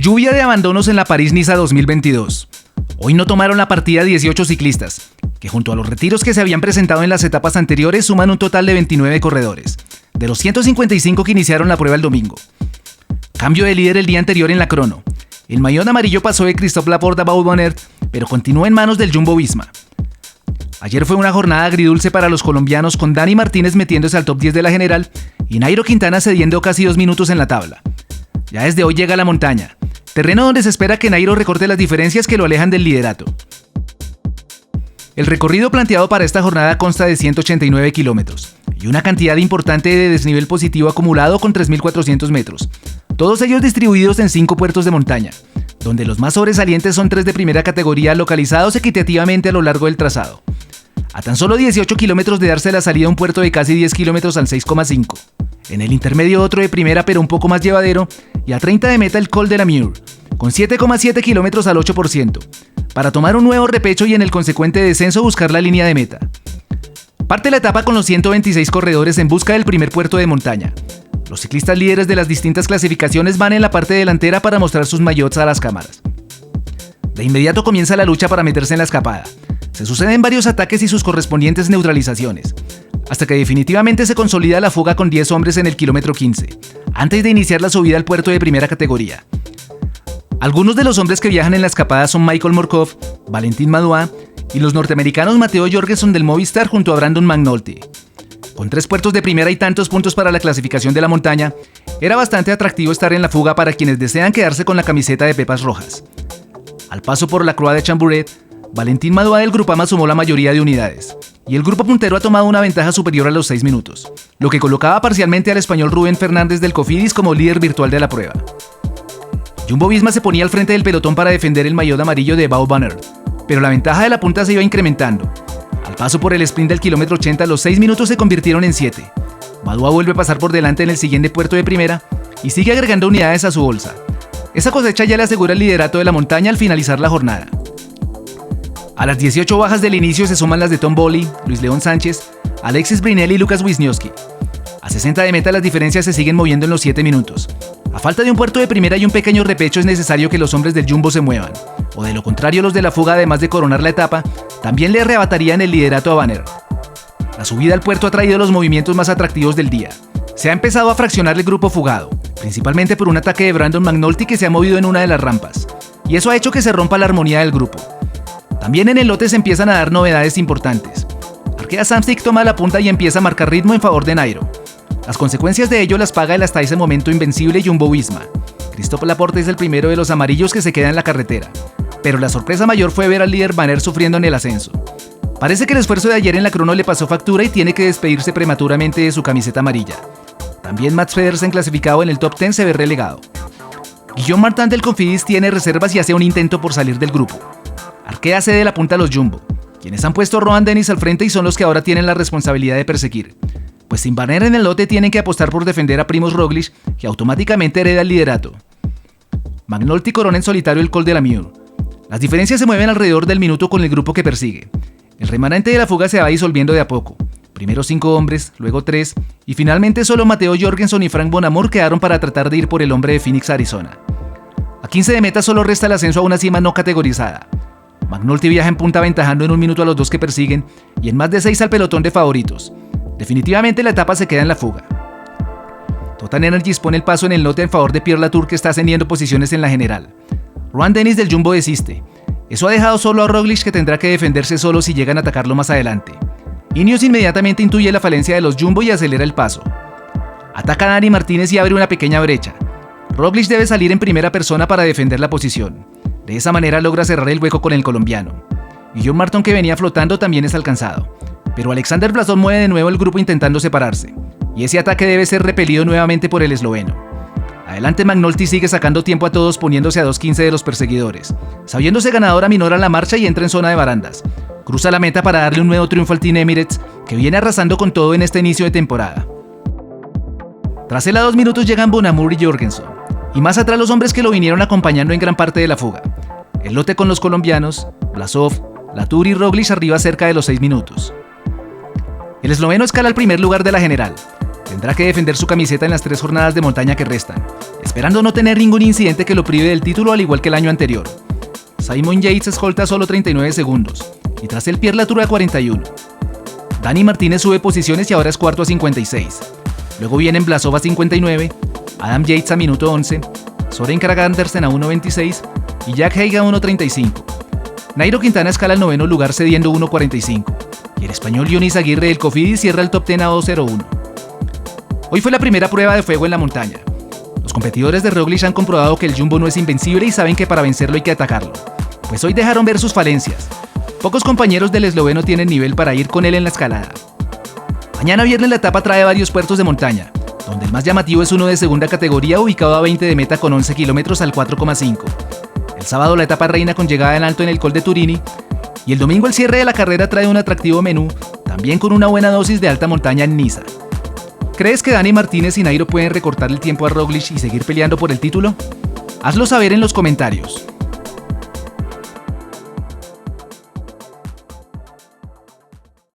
Lluvia de abandonos en la París-Niza 2022. Hoy no tomaron la partida 18 ciclistas, que junto a los retiros que se habían presentado en las etapas anteriores suman un total de 29 corredores, de los 155 que iniciaron la prueba el domingo. Cambio de líder el día anterior en la crono. El maillot amarillo pasó de Christophe Laporte a Wout van Aert, pero continuó en manos del Jumbo-Visma. Ayer fue una jornada agridulce para los colombianos, con Dani Martínez metiéndose al top 10 de la general y Nairo Quintana cediendo casi 2 minutos en la tabla. Ya desde hoy llega la montaña, terreno donde se espera que Nairo recorte las diferencias que lo alejan del liderato. El recorrido planteado para esta jornada consta de 189 kilómetros y una cantidad importante de desnivel positivo acumulado con 3.400 metros, todos ellos distribuidos en 5 puertos de montaña, donde los más sobresalientes son 3 de primera categoría localizados equitativamente a lo largo del trazado. A tan solo 18 kilómetros de darse la salida a un puerto de casi 10 kilómetros al 6,5. En el intermedio otro de primera pero un poco más llevadero, y a 30 de meta el Col de la Mure, con 7,7 kilómetros al 8%, para tomar un nuevo repecho y en el consecuente descenso buscar la línea de meta. Parte la etapa con los 126 corredores en busca del primer puerto de montaña. Los ciclistas líderes de las distintas clasificaciones van en la parte delantera para mostrar sus maillots a las cámaras. De inmediato comienza la lucha para meterse en la escapada. Se suceden varios ataques y sus correspondientes neutralizaciones, hasta que definitivamente se consolida la fuga con 10 hombres en el kilómetro 15, antes de iniciar la subida al puerto de primera categoría. Algunos de los hombres que viajan en la escapada son Michael Morkov, Valentin Madouas y los norteamericanos Matteo Jorgenson del Movistar junto a Brandon McNulty. Con 3 puertos de primera y tantos puntos para la clasificación de la montaña, era bastante atractivo estar en la fuga para quienes desean quedarse con la camiseta de pepas rojas. Al paso por la Croix de Chamburet, Valentin Madouas del Grupama sumó la mayoría de unidades, y el grupo puntero ha tomado una ventaja superior a los 6 minutos, lo que colocaba parcialmente al español Rubén Fernández del Cofidis como líder virtual de la prueba. Jumbo-Visma se ponía al frente del pelotón para defender el maillot amarillo de Wout van Aert, pero la ventaja de la punta se iba incrementando. Al paso por el sprint del kilómetro 80, los 6 minutos se convirtieron en 7. Madouas vuelve a pasar por delante en el siguiente puerto de primera y sigue agregando unidades a su bolsa. Esa cosecha ya le asegura el liderato de la montaña al finalizar la jornada. A las 18 bajas del inicio se suman las de Tom Bolley, Luis León Sánchez, Alexis Brinelli y Lucas Wisniewski. A 60 de meta las diferencias se siguen moviendo en los 7 minutos. A falta de un puerto de primera y un pequeño repecho es necesario que los hombres del Jumbo se muevan, o de lo contrario los de la fuga, además de coronar la etapa, también le arrebatarían el liderato a Van Aert. La subida al puerto ha traído los movimientos más atractivos del día. Se ha empezado a fraccionar el grupo fugado, principalmente por un ataque de Brandon McNulty que se ha movido en una de las rampas, y eso ha hecho que se rompa la armonía del grupo. También en el lote se empiezan a dar novedades importantes. Arkea Samsic toma la punta y empieza a marcar ritmo en favor de Nairo. Las consecuencias de ello las paga el hasta ese momento invencible Jumbo-Visma. Christophe Laporte es el primero de los amarillos que se queda en la carretera, pero la sorpresa mayor fue ver al líder Van Aert sufriendo en el ascenso. Parece que el esfuerzo de ayer en la crono le pasó factura y tiene que despedirse prematuramente de su camiseta amarilla. También Mats Pedersen, clasificado en el top 10, se ve relegado. Guillaume Martin del Cofidis tiene reservas y hace un intento por salir del grupo. Arkea cede la punta a los Jumbo, quienes han puesto a Rohan Dennis al frente y son los que ahora tienen la responsabilidad de perseguir. Pues sin Van Aert en el lote tienen que apostar por defender a Primož Roglič, que automáticamente hereda el liderato. McNulty corona en solitario el Col de la Mure. Las diferencias se mueven alrededor del minuto con el grupo que persigue. El remanente de la fuga se va disolviendo de a poco. Primero 5 hombres, luego 3, y finalmente solo Matteo Jorgenson y Frank Bonamor quedaron para tratar de ir por el hombre de Phoenix, Arizona. A 15 de meta solo resta el ascenso a una cima no categorizada. McNulty viaja en punta aventajando en 1 minuto a los 2 que persiguen y en más de 6 al pelotón de favoritos. Definitivamente la etapa se queda en la fuga. Total Energies pone el paso en el lote en favor de Pierre Latour, que está ascendiendo posiciones en la general. Rohan Dennis del Jumbo desiste. Eso ha dejado solo a Roglič, que tendrá que defenderse solo si llegan a atacarlo más adelante. Ineos inmediatamente intuye la falencia de los Jumbo y acelera el paso. Ataca a Dani Martínez y abre una pequeña brecha. Roglič debe salir en primera persona para defender la posición. De esa manera logra cerrar el hueco con el colombiano. Guillaume Martin, que venía flotando, también es alcanzado. Pero Alexander Vlasov mueve de nuevo el grupo intentando separarse, y ese ataque debe ser repelido nuevamente por el esloveno. Adelante McNulty sigue sacando tiempo a todos, poniéndose a 2:15 de los perseguidores. Sabiéndose ganador, aminora la marcha y entra en zona de barandas. Cruza la meta para darle un nuevo triunfo al Team Emirates, que viene arrasando con todo en este inicio de temporada. Tras él a 2 minutos llegan Bonamur y Jorgenson, y más atrás los hombres que lo vinieron acompañando en gran parte de la fuga. El lote con los colombianos, Vlasov, Latour y Roglič arriba cerca de los 6 minutos. El esloveno escala al primer lugar de la general. Tendrá que defender su camiseta en las 3 jornadas de montaña que restan. Es esperando no tener ningún incidente que lo prive del título al igual que el año anterior. Simon Yates escolta solo 39 segundos y tras él Pierre Latour a 41. Dani Martínez sube posiciones y ahora es cuarto a 56. Luego vienen Blasov a 59, Adam Yates a minuto 11, Søren Kragh Andersen a 1.26 y Jack Haig a 1.35. Nairo Quintana escala el noveno lugar cediendo 1.45 y el español Dionis Aguirre del Cofidis cierra el top 10 a 2.01. Hoy fue la primera prueba de fuego en la montaña. Los competidores de Roglic han comprobado que el Jumbo no es invencible y saben que para vencerlo hay que atacarlo, pues hoy dejaron ver sus falencias. Pocos compañeros del esloveno tienen nivel para ir con él en la escalada. Mañana viernes la etapa trae varios puertos de montaña, donde el más llamativo es uno de segunda categoría ubicado a 20 de meta con 11 kilómetros al 4,5. El sábado la etapa reina con llegada en alto en el Col de Turini y el domingo el cierre de la carrera trae un atractivo menú, también con una buena dosis de alta montaña en Niza. ¿Crees que Dani Martínez y Nairo pueden recortar el tiempo a Roglic y seguir peleando por el título? Hazlo saber en los comentarios.